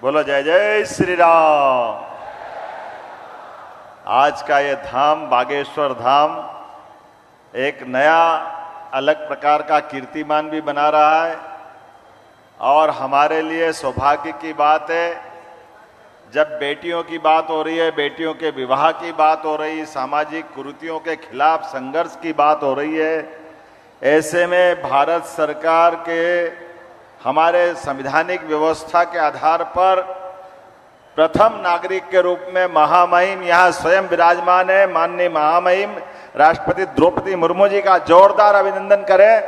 बोलो जय जय श्री राम। आज का ये धाम बागेश्वर धाम एक नया अलग प्रकार का कीर्तिमान भी बना रहा है और हमारे लिए सौभाग्य की बात है जब बेटियों की बात हो रही है, बेटियों के विवाह की बात हो रही, सामाजिक कुरीतियों के खिलाफ संघर्ष की बात हो रही है। ऐसे में भारत सरकार के हमारे संवैधानिक व्यवस्था के आधार पर प्रथम नागरिक के रूप में महामहिम यहाँ स्वयं विराजमान है, माननीय महामहिम राष्ट्रपति द्रौपदी मुर्मू जी का जोरदार अभिनंदन करें।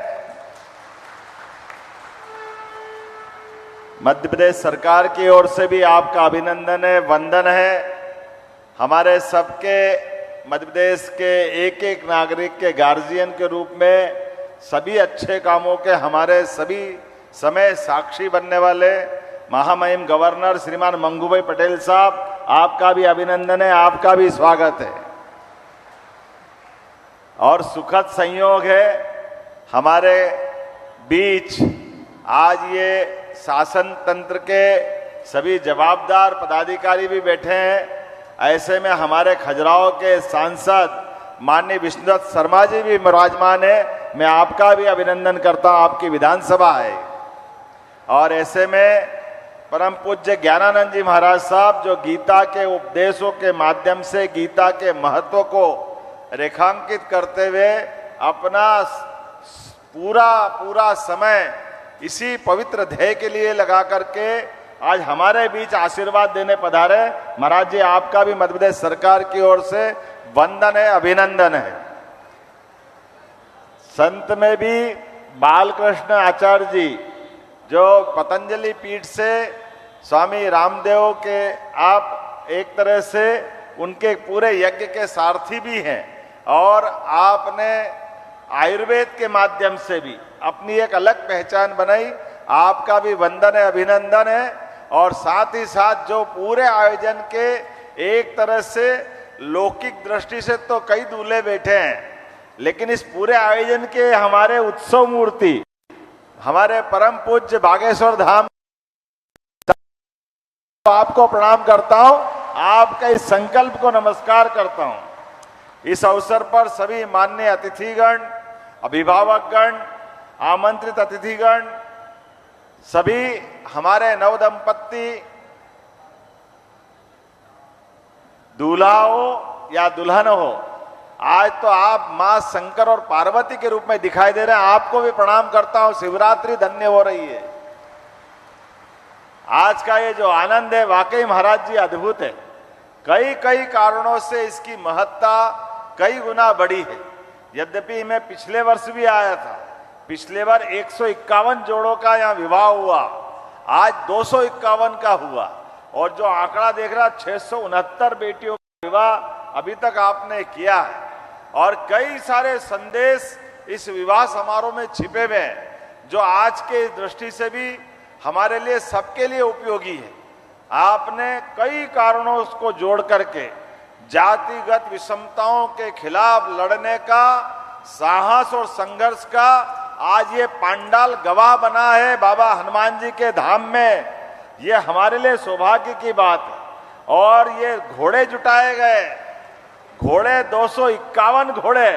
मध्य प्रदेश सरकार की ओर से भी आपका अभिनंदन है, वंदन है। हमारे सबके मध्य प्रदेश के एक एक नागरिक के गार्जियन के रूप में सभी अच्छे कामों के हमारे सभी समय साक्षी बनने वाले महामहिम गवर्नर श्रीमान मंगूभाई पटेल साहब, आपका भी अभिनंदन है, आपका भी स्वागत है। और सुखद संयोग है हमारे बीच आज ये शासन तंत्र के सभी जवाबदार पदाधिकारी भी बैठे हैं। ऐसे में हमारे खजुराहो के सांसद माननीय विष्णुदत्त शर्मा जी भी विराजमान है। मैं आपका भी अभिनंदन करता हूं, आपकी विधानसभा है। और ऐसे में परम पूज्य ज्ञानानंद जी महाराज साहब जो गीता के उपदेशों के माध्यम से गीता के महत्व को रेखांकित करते हुए अपना पूरा समय इसी पवित्र ध्येय के लिए लगा करके आज हमारे बीच आशीर्वाद देने पधारे। महाराज जी, आपका भी मध्य प्रदेश सरकार की ओर से वंदन है, अभिनंदन है। संत में भी बालकृष्ण आचार्य जी जो पतंजलि पीठ से स्वामी रामदेव के आप एक तरह से उनके पूरे यज्ञ के सारथी भी हैं और आपने आयुर्वेद के माध्यम से भी अपनी एक अलग पहचान बनाई। आपका भी वंदन है, अभिनंदन है। और साथ ही साथ जो पूरे आयोजन के एक तरह से लौकिक दृष्टि से तो कई दूल्हे बैठे हैं, लेकिन इस पूरे आयोजन के हमारे उत्सव मूर्ति हमारे परम पूज्य बागेश्वर धाम, आपको प्रणाम करता हूं, आपका इस संकल्प को नमस्कार करता हूं। इस अवसर पर सभी माननीय अतिथिगण, अभिभावकगण, आमंत्रित अतिथिगण, सभी हमारे नवदंपत्ति दूल्हा हो या दुल्हन हो, आज तो आप मां शंकर और पार्वती के रूप में दिखाई दे रहे हैं। आपको भी प्रणाम करता हूं। शिवरात्रि धन्य हो रही है। आज का ये जो आनंद है वाकई महाराज जी अद्भुत है। कई कारणों से इसकी महत्ता कई गुना बढ़ी है। यद्यपि मैं पिछले वर्ष भी आया था, पिछले बार 151 जोड़ों का यहाँ विवाह हुआ, आज 251 का हुआ और जो आंकड़ा देख रहा 669 बेटियों का विवाह अभी तक आपने किया है। और कई सारे संदेश इस विवाह समारोह में छिपे हुए हैं जो आज के दृष्टि से भी हमारे लिए सबके लिए उपयोगी है। आपने कई कारणों को जोड़ करके जातिगत विषमताओं के खिलाफ लड़ने का साहस और संघर्ष का आज ये पांडाल गवाह बना है बाबा हनुमान जी के धाम में। ये हमारे लिए सौभाग्य की बात है। और ये घोड़े जुटाए गए, घोड़े 251 घोड़े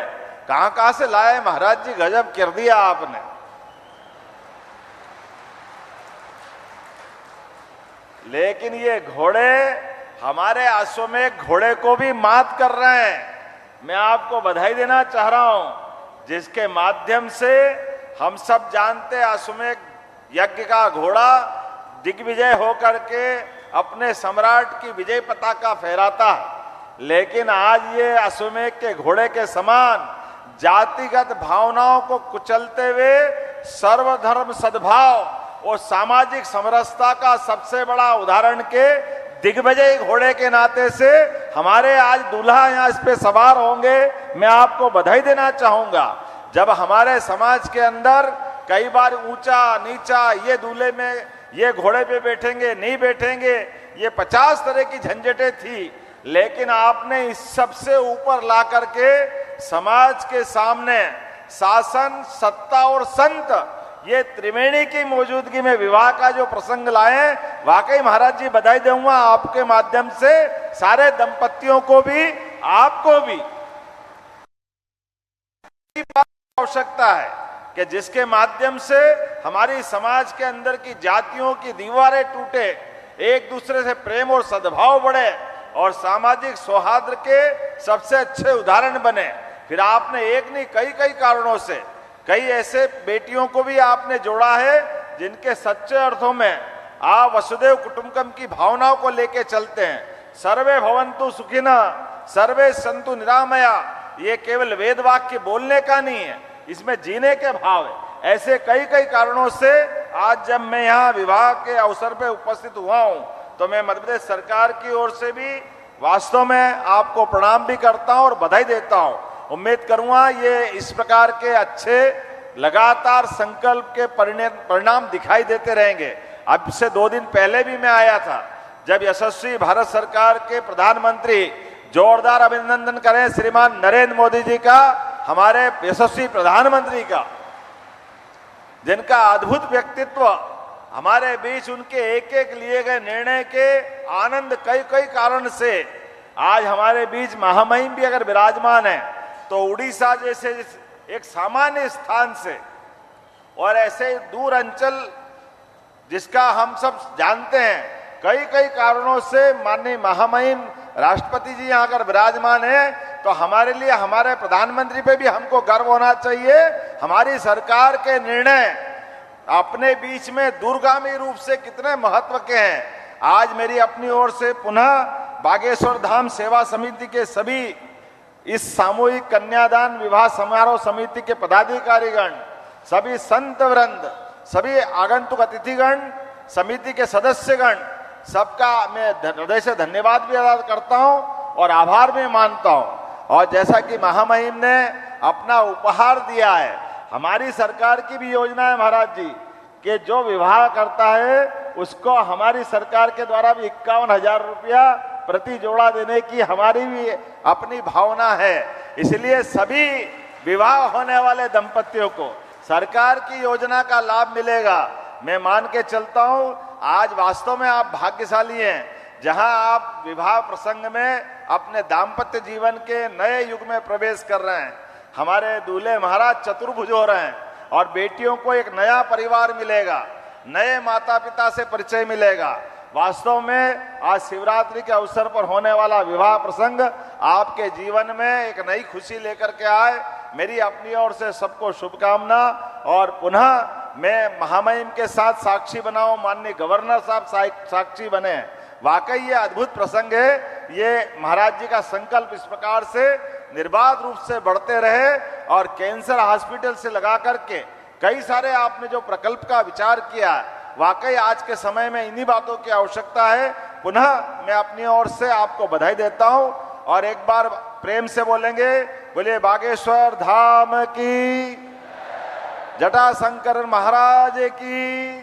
कहां से लाए महाराज जी, गजब कर दिया आपने। लेकिन ये घोड़े हमारे अश्वमेध घोड़े को भी मात कर रहे हैं। मैं आपको बधाई देना चाह रहा हूं, जिसके माध्यम से हम सब जानते अश्वमेध यज्ञ का घोड़ा दिग्विजय होकर के अपने सम्राट की विजय पताका फहराता है। लेकिन आज ये अश्वमेध के घोड़े के समान जातिगत भावनाओं को कुचलते हुए सर्वधर्म सद्भाव और सामाजिक समरसता का सबसे बड़ा उदाहरण के दिग्विजय घोड़े के नाते से हमारे आज दूल्हा यहाँ इस पे सवार होंगे। मैं आपको बधाई देना चाहूंगा। जब हमारे समाज के अंदर कई बार ऊंचा नीचा, ये दूल्हे में ये घोड़े पे बैठेंगे नहीं बैठेंगे, ये 50 तरह की झंझटें थी, लेकिन आपने इस सबसे ऊपर ला करके समाज के सामने शासन, सत्ता और संत ये त्रिवेणी की मौजूदगी में विवाह का जो प्रसंग लाए, वाकई महाराज जी बधाई दूंगा आपके माध्यम से सारे दंपतियों को भी, आपको भी। आवश्यकता है कि जिसके माध्यम से हमारी समाज के अंदर की जातियों की दीवारें टूटे, एक दूसरे से प्रेम और सद्भाव बढ़े और सामाजिक सौहार्द के सबसे अच्छे उदाहरण बने। फिर आपने एक नहीं कई कारणों से कई ऐसे बेटियों को भी आपने जोड़ा है जिनके सच्चे अर्थों में आप वसुदेव कुटुंबकम की भावनाओं को लेके चलते हैं। सर्वे भवन्तु सुखिनः, सर्वे सन्तु निरामया, ये केवल वेद वाक्य बोलने का नहीं है, इसमें जीने के भाव है। ऐसे कई कारणों से आज जब मैं यहाँ विवाह के अवसर पे उपस्थित हुआ हूँ तो मैं मध्य प्रदेश सरकार की ओर से भी वास्तव में आपको प्रणाम भी करता हूँ और बधाई देता हूँ। उम्मीद करूंगा ये इस प्रकार के अच्छे लगातार संकल्प के परिणाम दिखाई देते रहेंगे। अब से 2 दिन पहले भी मैं आया था जब यशस्वी भारत सरकार के प्रधानमंत्री, जोरदार अभिनंदन करें श्रीमान नरेंद्र मोदी जी का, हमारे यशस्वी प्रधानमंत्री का, जिनका अद्भुत व्यक्तित्व, हमारे बीच उनके एक लिए गए निर्णय के आनंद कई कारण से आज हमारे बीच महामहिम भी अगर विराजमान है तो उड़ीसा जैसे एक सामान्य स्थान से और ऐसे दूर अंचल जिसका हम सब जानते हैं, कई कारणों से माननीय महामहिम राष्ट्रपति जी यहाँ अगर विराजमान है तो हमारे लिए, हमारे प्रधानमंत्री पे भी हमको गर्व होना चाहिए। हमारी सरकार के निर्णय अपने बीच में दूरगामी रूप से कितने महत्व के हैं। आज मेरी अपनी ओर से पुनः बागेश्वर धाम सेवा समिति के सभी इस सामूहिक कन्यादान विवाह समारोह समिति के पदाधिकारीगण, सभी संत वृंद, सभी आगंतुक अतिथिगण, समिति के सदस्यगण, सबका मैं हृदय से धन्यवाद भी अदा करता हूं और आभार भी मानता हूं। और जैसा कि महामहिम ने अपना उपहार दिया है, हमारी सरकार की भी योजना है महाराज जी कि जो विवाह करता है उसको हमारी सरकार के द्वारा भी 51,000 रुपया प्रति जोड़ा देने की हमारी भी अपनी भावना है। इसलिए सभी विवाह होने वाले दंपतियों को सरकार की योजना का लाभ मिलेगा। मैं मान के चलता हूं आज वास्तव में आप भाग्यशाली हैं जहां आप विवाह प्रसंग में अपने दाम्पत्य जीवन के नए युग में प्रवेश कर रहे हैं। हमारे दूल्हे महाराज चतुर्भुज हो रहे हैं और बेटियों को एक नया परिवार मिलेगा, नए माता पिता से परिचय मिलेगा। वास्तव में आज शिवरात्रि के अवसर पर होने वाला विवाह प्रसंग आपके जीवन में एक नई खुशी लेकर के आए। मेरी अपनी ओर से सबको शुभकामना। और पुनः मैं महामहिम के साथ साक्षी बनाऊं, माननीय गवर्नर साहब साक्षी बने। वाकई ये अद्भुत प्रसंग है। ये महाराज जी का संकल्प इस प्रकार से निर्बाध रूप से बढ़ते रहे और कैंसर हॉस्पिटल से लगा करके कई सारे आपने जो प्रकल्प का विचार किया है, वाकई आज के समय में इन्हीं बातों की आवश्यकता है। पुनः मैं अपनी ओर से आपको बधाई देता हूं और एक बार प्रेम से बोलेंगे, बोलिए बागेश्वर धाम की, जटाशंकर महाराज की